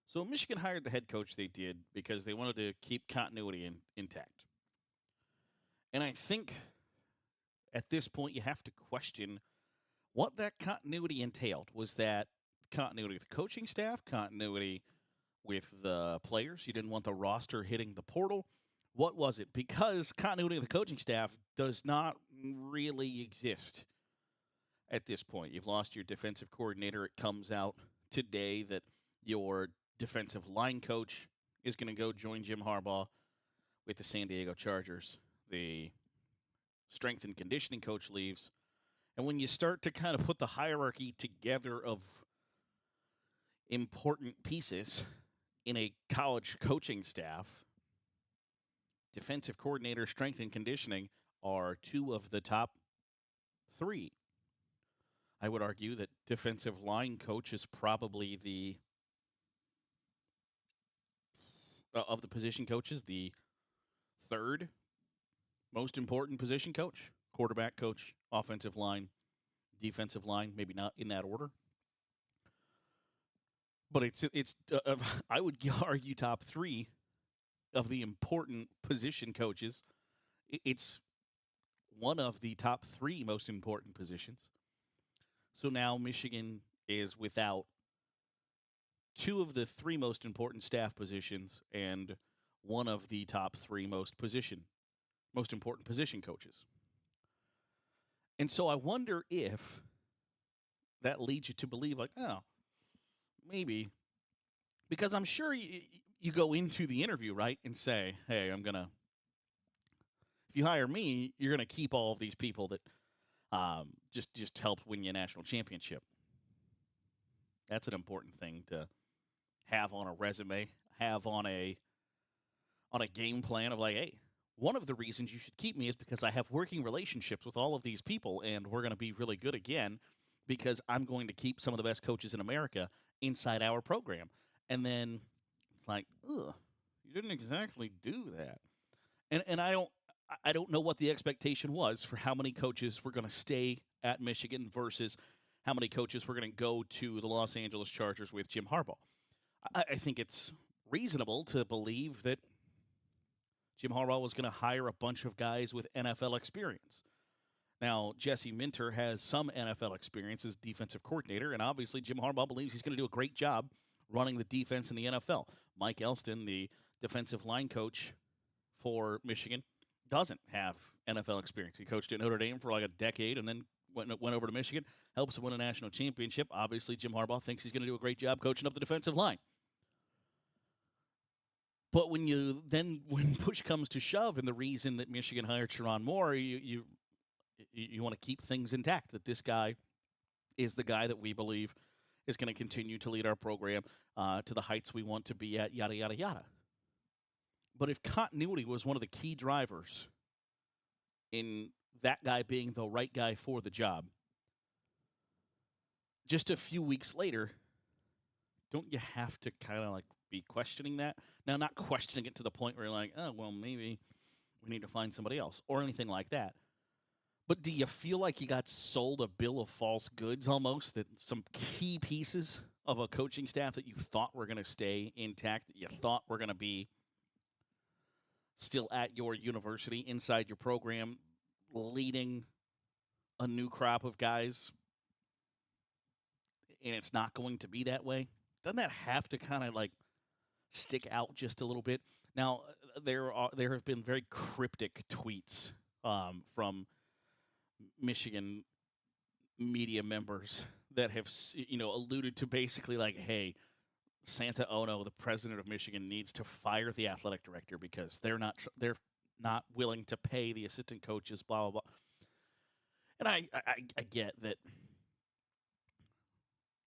So Michigan hired the head coach they did because they wanted to keep continuity intact. And I think at this point you have to question what that continuity entailed. Was that continuity with the coaching staff, continuity with the players? You didn't want the roster hitting the portal. What was it? Because continuity of the coaching staff does not really exist at this point. You've lost your defensive coordinator. It comes out today that your defensive line coach is going to go join Jim Harbaugh with the San Diego Chargers. The strength and conditioning coach leaves. And when you start to kind of put the hierarchy together of important pieces in a college coaching staff, defensive coordinator, strength and conditioning are two of the top three. I would argue that defensive line coach is probably of the position coaches, the third most important position coach. Quarterback coach, offensive line, defensive line, maybe not in that order. But it's I would argue top three of the important position coaches. It's one of the top three most important positions. So now Michigan is without two of the three most important staff positions and one of the top three most important position coaches. And so I wonder if that leads you to believe, like, oh, maybe, because I'm sure you go into the interview, right, and say, hey, if you hire me, you're going to keep all of these people that just helped win you a national championship. That's an important thing to have on a resume, have on a game plan of like, hey, one of the reasons you should keep me is because I have working relationships with all of these people, and we're going to be really good again because I'm going to keep some of the best coaches in America inside our program. And then it's like, ugh, you didn't exactly do that. And I don't know what the expectation was for how many coaches were going to stay at Michigan versus how many coaches were going to go to the Los Angeles Chargers with Jim Harbaugh. I think it's reasonable to believe that Jim Harbaugh was going to hire a bunch of guys with NFL experience. Now, Jesse Minter has some NFL experience as defensive coordinator, and obviously Jim Harbaugh believes he's going to do a great job running the defense in the NFL. Mike Elston, the defensive line coach for Michigan, doesn't have NFL experience. He coached at Notre Dame for like a decade and then went over to Michigan, helps him win a national championship. Obviously, Jim Harbaugh thinks he's going to do a great job coaching up the defensive line. But when push comes to shove, and the reason that Michigan hired Sherrone Moore, you want to keep things intact, that this guy is the guy that we believe is going to continue to lead our program to the heights we want to be at, yada, yada, yada. But if continuity was one of the key drivers in that guy being the right guy for the job, just a few weeks later, don't you have to kind of like be questioning that? Now, not questioning it to the point where you're like, oh, well, maybe we need to find somebody else or anything like that. But do you feel like you got sold a bill of false goods almost, that some key pieces of a coaching staff that you thought were going to stay intact, that you thought were going to be still at your university, inside your program, leading a new crop of guys, and it's not going to be that way? Doesn't that have to kind of like stick out just a little bit? Now, there have been very cryptic tweets from Michigan media members that have alluded to basically like, hey, Santa Ono, the president of Michigan, needs to fire the athletic director because they're not willing to pay the assistant coaches, blah blah blah. And I get that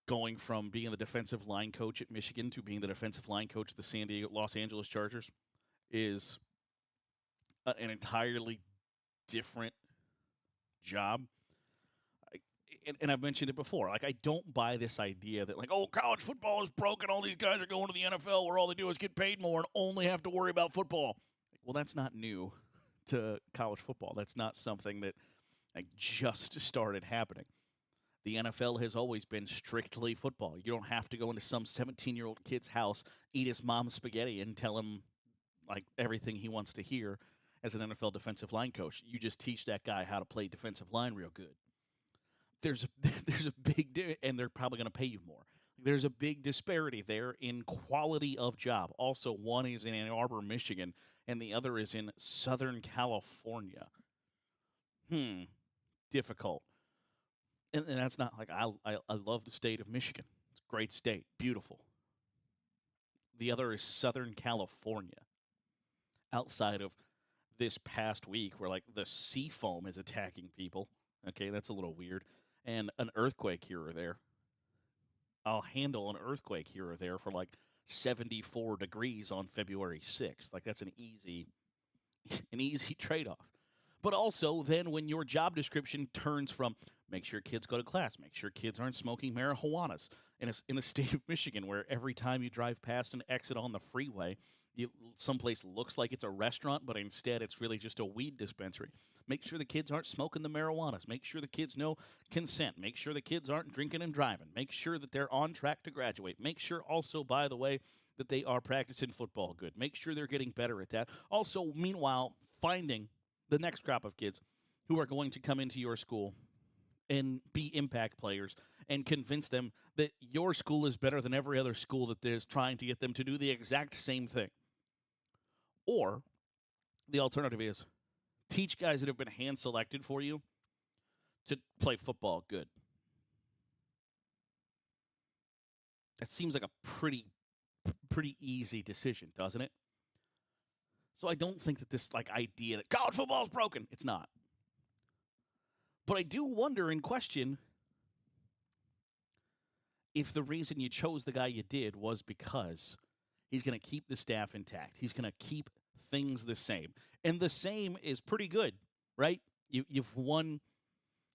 going from being the defensive line coach at Michigan to being the defensive line coach of the Los Angeles Chargers is an entirely different job. And I've mentioned it before. Like, I don't buy this idea that, like, oh, college football is broken. All these guys are going to the NFL where all they do is get paid more and only have to worry about football. Well, that's not new to college football. That's not something that just started happening. The NFL has always been strictly football. You don't have to go into some 17-year-old kid's house, eat his mom's spaghetti, and tell him like everything he wants to hear as an NFL defensive line coach. You just teach that guy how to play defensive line real good. There's a, there's a big and they're probably going to pay you more. There's a big disparity there in quality of job. Also, one is in Ann Arbor, Michigan, and the other is in Southern California. Difficult. And that's not like I love the state of Michigan. It's a great state, beautiful. The other is Southern California. Outside of this past week where like the sea foam is attacking people. Okay, that's a little weird. And an earthquake here or there. I'll handle an earthquake here or there for like 74 degrees on February 6th. Like that's an easy trade-off. But also then when your job description turns from make sure kids go to class, make sure kids aren't smoking marijuanas in the state of Michigan where every time you drive past an exit on the freeway, someplace looks like it's a restaurant, but instead it's really just a weed dispensary. Make sure the kids aren't smoking the marijuanas. Make sure the kids know consent. Make sure the kids aren't drinking and driving. Make sure that they're on track to graduate. Make sure also, by the way, that they are practicing football good. Make sure they're getting better at that. Also, meanwhile, finding the next crop of kids who are going to come into your school and be impact players and convince them that your school is better than every other school that is trying to get them to do the exact same thing. Or the alternative is teach guys that have been hand-selected for you to play football good. That seems like a pretty easy decision, doesn't it? So I don't think that this like idea that college football is broken, it's not. But I do wonder and question if the reason you chose the guy you did was because he's going to keep the staff intact. He's going to keep things the same. And the same is pretty good, right? You've won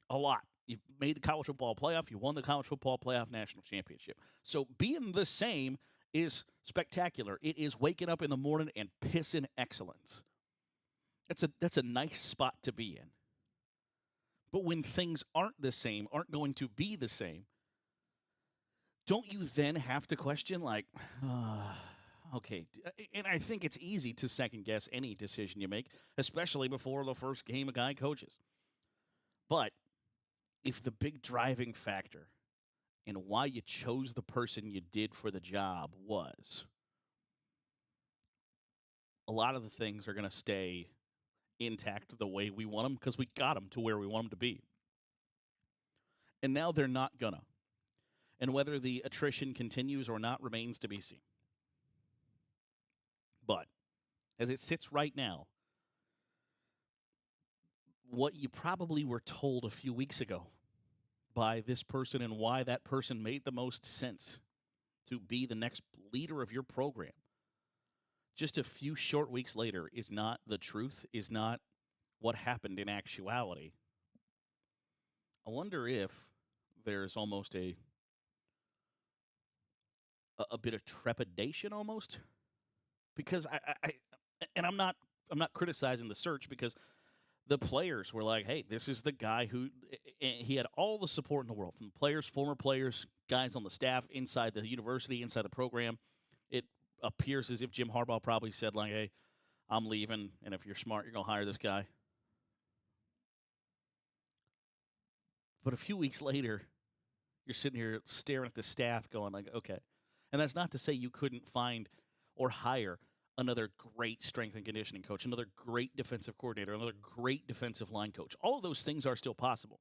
a lot. You've made the college football playoff. You won the college football playoff national championship. So being the same is spectacular. It is waking up in the morning and pissing excellence. That's a nice spot to be in. But when things aren't the same, aren't going to be the same, don't you then have to question, like, okay. And I think it's easy to second-guess any decision you make, especially before the first game a guy coaches. But if the big driving factor in why you chose the person you did for the job was a lot of the things are going to stay intact the way we want them because we got them to where we want them to be. And now they're not gonna. And whether the attrition continues or not remains to be seen. But as it sits right now, what you probably were told a few weeks ago by this person and why that person made the most sense to be the next leader of your program just a few short weeks later is not the truth, is not what happened in actuality. I wonder if there's almost a bit of trepidation almost, because I'm not criticizing the search because the players were like, hey, this is the guy who he had all the support in the world from players, former players, guys on the staff, inside the university, inside the program. It appears as if Jim Harbaugh probably said, like, hey, I'm leaving, and if you're smart, you're going to hire this guy. But a few weeks later, you're sitting here staring at the staff going, like, okay. And that's not to say you couldn't find or hire another great strength and conditioning coach, another great defensive coordinator, another great defensive line coach. All of those things are still possible.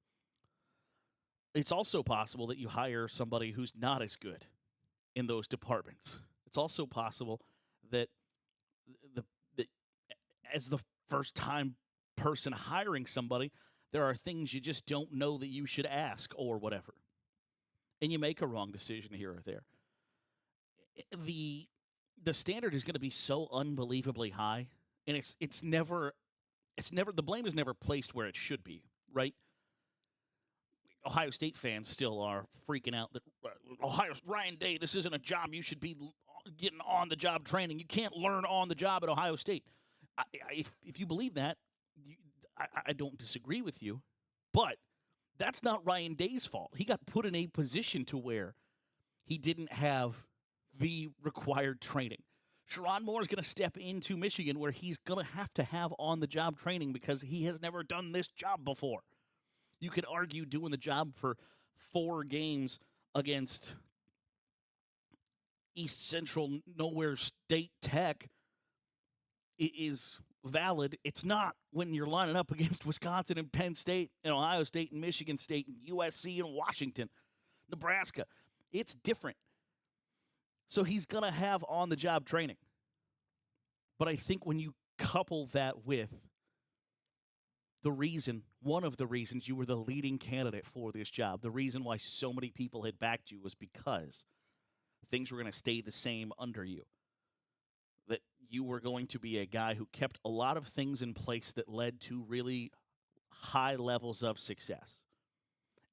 It's also possible that you hire somebody who's not as good in those departments. It's also possible that as the first-time person hiring somebody, there are things you just don't know that you should ask or whatever. And you make a wrong decision here or there. The standard is going to be so unbelievably high, and it's never the blame is never placed where it should be, right? Ohio State fans still are freaking out that Ryan Day, this isn't a job you should be getting on the job training. You can't learn on the job at Ohio State. If you believe that, I don't disagree with you, but That's not Ryan Day's fault. He got put in a position to where he didn't have the required training. Sherrone Moore is going to step into Michigan where he's going to have on-the-job training because he has never done this job before. You could argue doing the job for 4 games against East Central Nowhere State Tech is valid. It's not when you're lining up against Wisconsin and Penn State and Ohio State and Michigan State and USC and Washington, Nebraska. It's different. So he's going to have on-the-job training. But I think when you couple that with one of the reasons you were the leading candidate for this job, the reason why so many people had backed you was because things were going to stay the same under you. That you were going to be a guy who kept a lot of things in place that led to really high levels of success.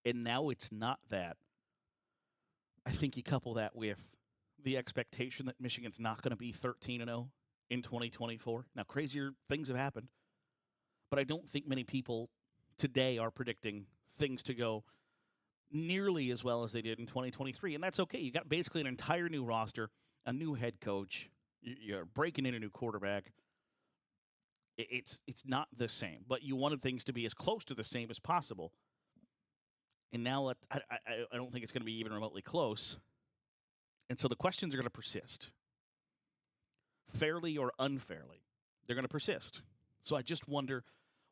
And now it's not that. I think you couple that with the expectation that Michigan's not going to be 13-0 in 2024. Now, crazier things have happened, but I don't think many people today are predicting things to go nearly as well as they did in 2023, and that's okay. You got basically an entire new roster, a new head coach. You're breaking in a new quarterback. It's not the same, but you wanted things to be as close to the same as possible. And now I don't think it's going to be even remotely close. And so the questions are going to persist. Fairly or unfairly, they're going to persist. So I just wonder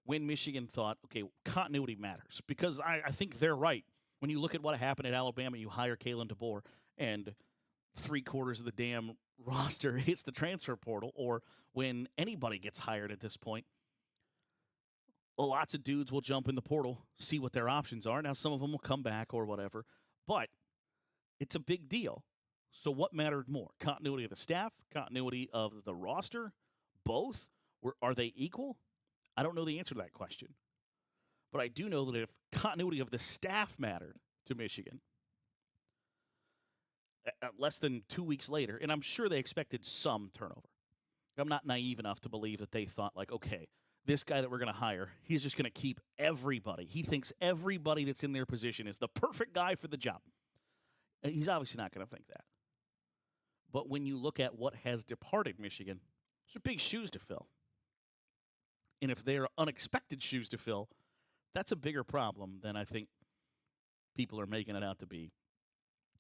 when Michigan thought, okay, continuity matters. Because I think they're right. When you look at what happened at Alabama, you hire Kalen DeBoer, and 3/4 of the damn roster hits the transfer portal. Or when anybody gets hired at this point, lots of dudes will jump in the portal, see what their options are. Now, some of them will come back or whatever, but it's a big deal. So what mattered more? Continuity of the staff, continuity of the roster, both? Are they equal? I don't know the answer to that question. But I do know that if continuity of the staff mattered to Michigan, less than 2 weeks later, and I'm sure they expected some turnover. I'm not naive enough to believe that they thought, like, okay, this guy that we're going to hire, he's just going to keep everybody. He thinks everybody that's in their position is the perfect guy for the job. And he's obviously not going to think that. But when you look at what has departed Michigan, those are big shoes to fill. And if they're unexpected shoes to fill, that's a bigger problem than I think people are making it out to be,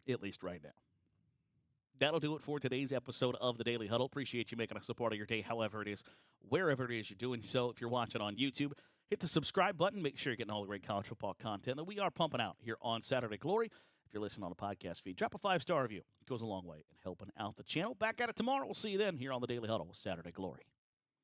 at least right now. That'll do it for today's episode of the Daily Huddle. Appreciate you making us a part of your day, however it is, wherever it is you're doing so. If you're watching on YouTube, hit the subscribe button. Make sure you're getting all the great college football content that we are pumping out here on Saturday Glory. If you're listening on the podcast feed, drop a 5-star review. It goes a long way in helping out the channel. Back at it tomorrow. We'll see you then here on the Daily Huddle with Saturday Glory.